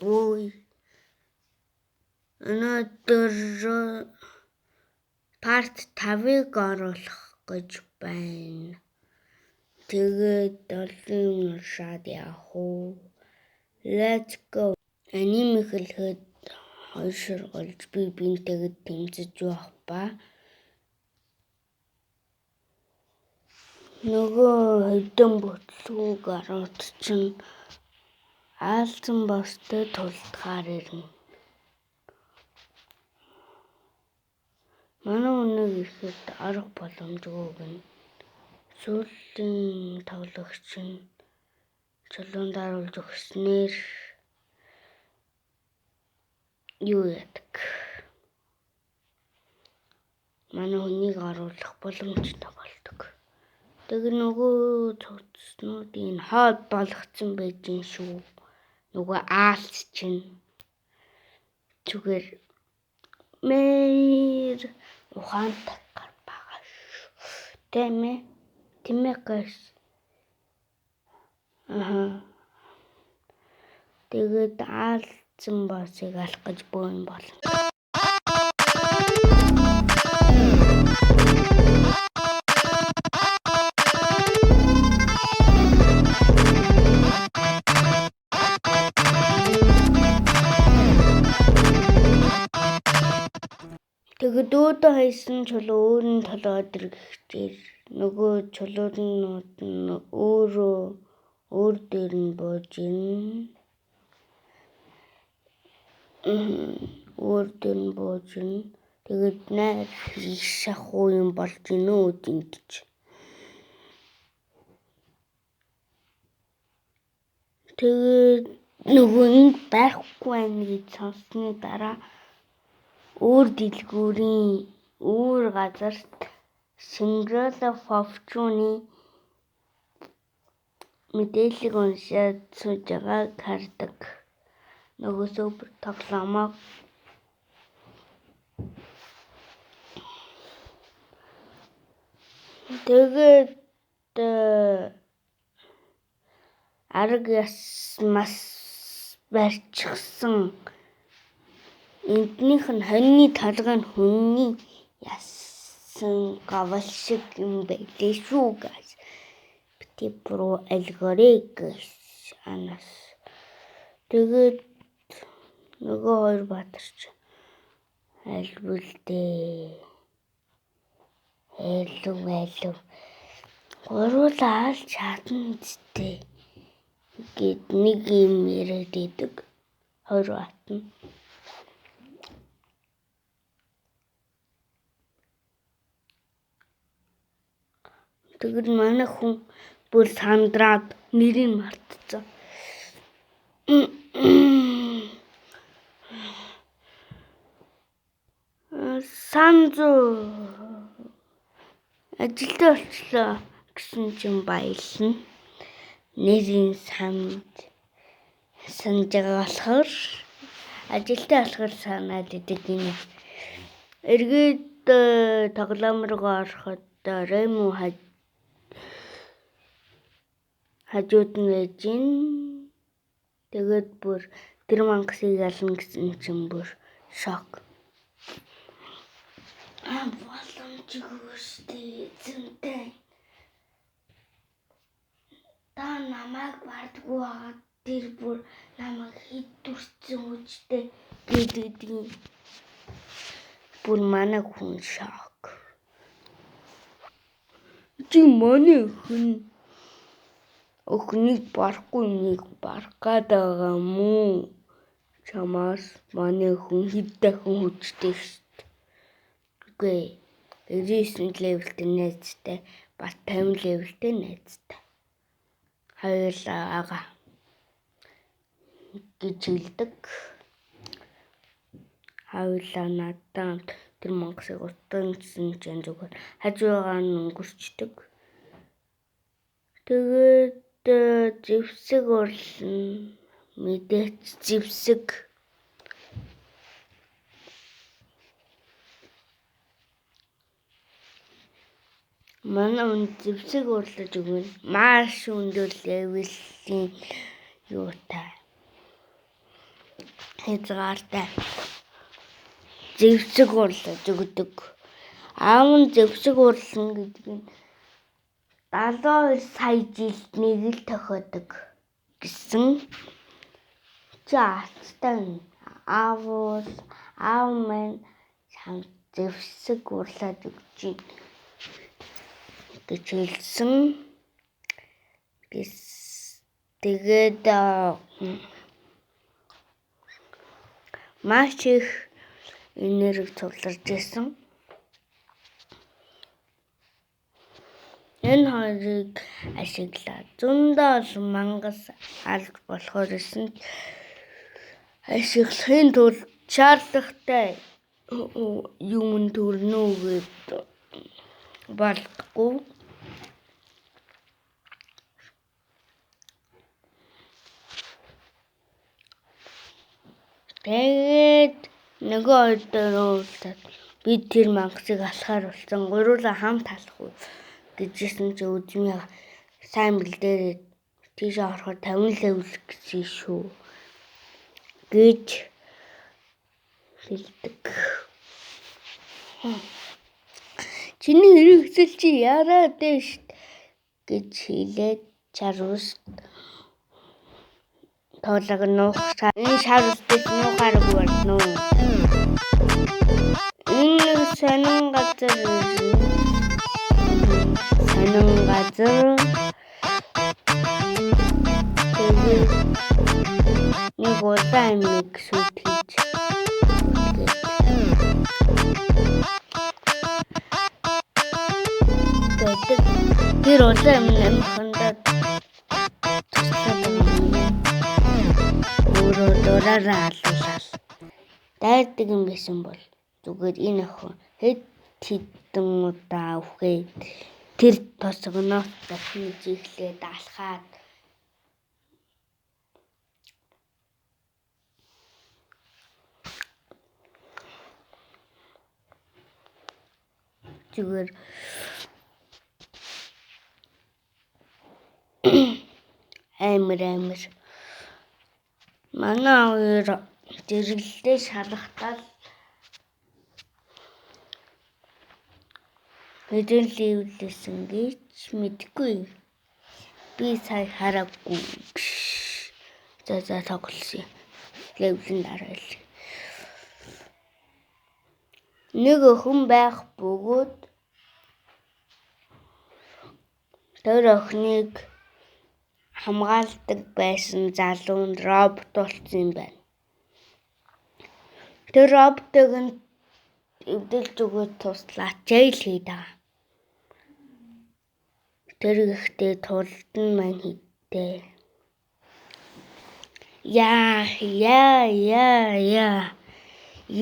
буй. Өнөөдөр part 5-ыг оруулах гэж байна. Тэгээд олон уншаад явах уу? Let's go. Аним эхлэхэд хоёр ширгуулж би бинтэйгээ тэмцэж байх ба. Нөгөө хэдэн бүтлгүүг ороод чинь аалзан бостой тулдгаар ирнэ. Манай өнөг ихэд арга боломжгүй гэнэ. Сүүлийн тоглогч нь чулуун даруулж өгснээр юу яадаг. Манай хүнийг оруулах боломжтой болдог. Тэгээд нөгөө цуцнуудын хойд болгоцсон байж гин шүү. Нөгөө аалц чинь зүгээр мэр ухаантай гар байгаа шүү. Тэмээ гаш. Тэгээд аалцсан босыг алах гэж бөөн болно. Тэгээд өөдөө хайсан чулуу өөр нь толгойд ирэхчээр нөгөө чулуунууд нь өөр дээр нь бууж ин. Тэгээд найр шахуу юм болж гинөө гэж. Тэгээд нөгөө нэг байхгүй байна гэж сонссны дараа өөр дэлгүүрийн өөр газарт Cinderella Fofchuni мэдээлэл уншаад сууж байгааг хардаг. Нөгөө супер тоглоомоо тэгээд арга яс мас барьчихсан. Энднийх нь хоньны толгой нь хүний ясан гавал шиг юм байлээ шүү guys. Бити про алгоритм анас. Тэгээд нөгөө хоёр баатарч альбүлдээ. Элүү. Гуруулаа алж чадна зүтэй. Гэт нэг юм яриад идэг. Хоёр баатна. Тэгээд манай хүн бүр сандраад нэрийг мартцсан. Санзу ажилдаа олчлоо гэсэн чинь баялна. Нэрийн санаж байгаа болохоор ажилдаа болохоор санаад идэг гинэ. Эргээд тоглоом руу ороход Рему хажууд нь байж гин. Тэгээд бүр тэр мангасыг ялна гэсэн чинь бүр шок. Боломжгүй штий зэнтэй. Та намайг бардгүй хагаад тэр бүр намайг хид дүрцэн үжтэй гэдэг. Бүр манай хүн шок. Чи манай хүн охиныг барахгүй нэг баргаад байгаа мүү? Чамаас манай хүн хэд дахин хүчтэй штт. Үгүй 99 левелтэй найзтай ба 50 левелтэй найзтай. Хоёулаа гэж хэлдэг. Хоёулаа надад тэр мангасыг утсан гэсэн чинь зүгээр хажуугаар нь өнгөрчдөг. Тэгээд зэвсэг урлна. Мэдээч зэвсэг. Манай зэвсэг урлаж өгнө. Маш өндөр левелийн юутай. хязгаартай зэвсэг урлаж өгдөг. Аав нь зэвсэг урлан гэдэг нь 72 сая жилд нэг л тохиодог гэсэн. Чи алцтай аав маань чамд зэвсэг урлаж өгч гэж хэлсэн. Тэгээд маш их энерги тулгарч исэн. Энэ хоёрыг ашиглаад зөндөө олон мангас алж болохоор исэн. Ашиглахын тулд шаардлагатай юм төрнө үгээд болдгоо. Тэгээд нөгөө хоёр дээр уулзаад би тэр мангасыг алахаар болсон. Гурлаа хамт алах уу гэжсэн чи үзмээ сайн бэлдээрээ тийш орохоор 50 левел гэсэн шүү гэж хэлдэг. Чиний хэрэгсэл чи яраад дэш гэж хэлээд чарвс тоологнох энэ шар үстэд нуухааргүй болно. Энэ сонин газар тэгээд нэг удаан амиг сүт хийж тэр удаан амхандаа дураараа алуулаад дайрдаг юм байсан бол зүгээр энэ охин хэдэн удаа өвхээд тэр тосгоноос дахин жиглээд алхаад зүгээр амар манай хоёр зэрэглэлээ шалгахтаа хэдэн левелсэн гэж мэдэхгүй. Би сая хараагүй. За тоглосон. Левелэн дараа л. Нэг охин байх бөгөөд тэр охиныг хамгаалдаг байсан залуу нь робот болсон юм байна. Тэр роботыг нь эвдэлж өгөөд туслаач л хийдэг. Тэр ихтэй тулдан маань хийдээ. Яа.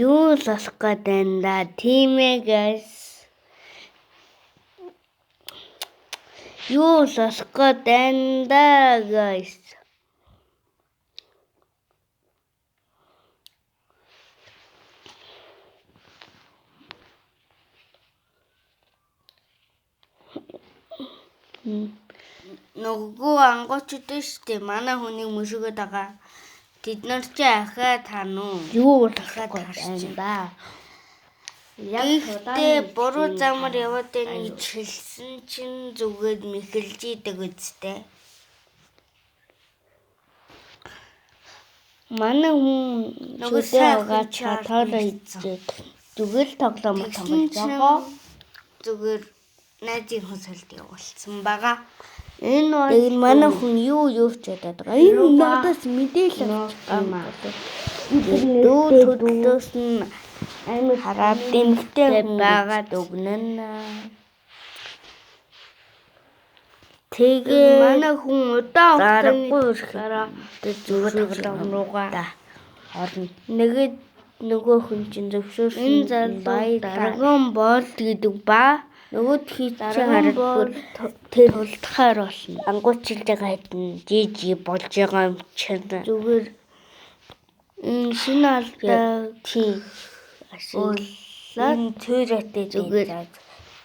Юу л болох гээд байна да. Тийм ээ guys. Юу л болох гээд байна да guys. Нөгөө ангуучд штэ манай хүнийг мөшгөөд байгаа. Тэд нар чи ахаа тануу. Юу дахиад харсан да. Гэхдээ буруу замаар яваад байгааг гэж хэлсэн чинь зүгээр мэхэлж идэг үстэй. Манай хүн нөгөө сайгаа тоолоо хийдэг. Зүгээр тоглоом тоглож байгаа. Зүгээр найзын хөсөлд явуулсан байгаа. Энэ манай хүн юу ч ядаад байгаа. Энэ надаас мэдээлэл авчихсан. Дүү төдлөөс нь амар хараад дэмжтэй байгаад өгнө. Тэгээ манай хүн удаан хугацааны дараа зүгээр тоглоом руугаа орно. Нөгөө хүн чинь зөвшөөрсөн залуу дарган бол гэдэг ба нөгөөд хийчихээ харагдвал тэр тулдахаар болно. Ангуучилж байгаа хэдэн жижиг болж байгаа юм чинь зүгээр энэ шинэ алдаа тийм ашиглаад энэ төрөтэй зүгээр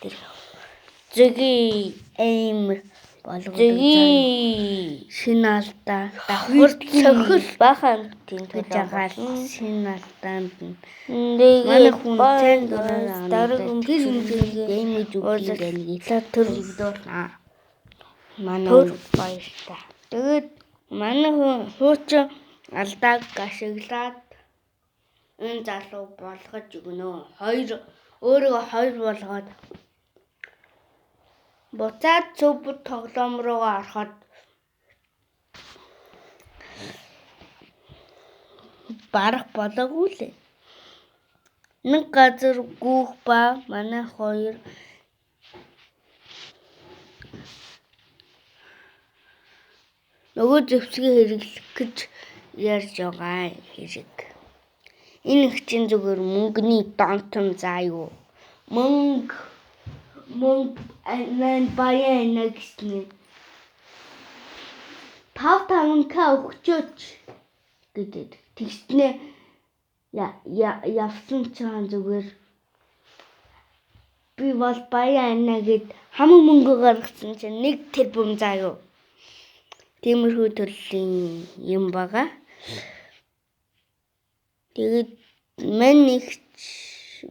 тэр зөгийн амар болгодог. Шинэ алдаа давхар цохил бахан тийм тулаагаар шинэ алдаанд манай хүн сайн дураар дараг тэр хэмжээний дэмэж өгөх гэж төрөлдүүлнэ. Манай баяртай. Тэгээд манай хүн хуучин алдааг ашиглаад энэ залуу болгож өгнө. Өөрийгөө хоёр болгоод буцаад цөбөд тоглоом руу ороход барах болоогүй лээ. Нэг газар гүүх ба манай хоёр нөгөө зэвсгийг хэрэглэх гэж ярьж байгаа хэрэг. Энэ их чинь зүгээр мөнгөний донтон заа юу. Мөнгө баян нэгснэ. 5k өгчөөч гэдэг. Тэгснэ явсан чинь зүгээр би бол баян гэд хамаг мөнгө гаргасан чинь 1 тэрбум заа юу. Тиймэрхүү төрлийн юм байгаа. Тэгээд мань нэгч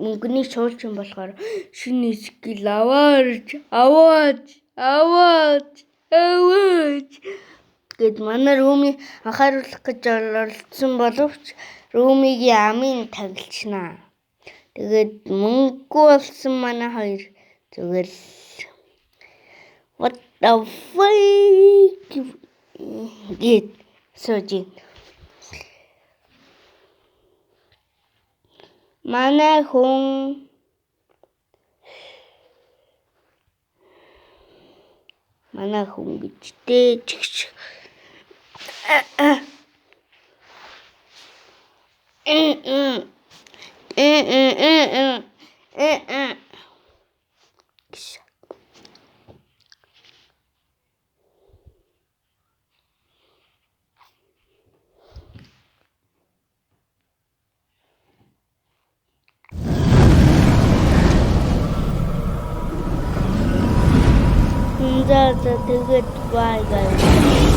мөнгөний шуулчин болохоор шинэ скил аваач гэд манай рүүмийг анхааруулах гэж оролцсон боловч рүүмигийн амын тагличнаа. Тэгээд мөнгө болсон манай хоёр зүгээр what the fuck гэд сууж. Манай хүн гэжтэй чигч тэгээд бай.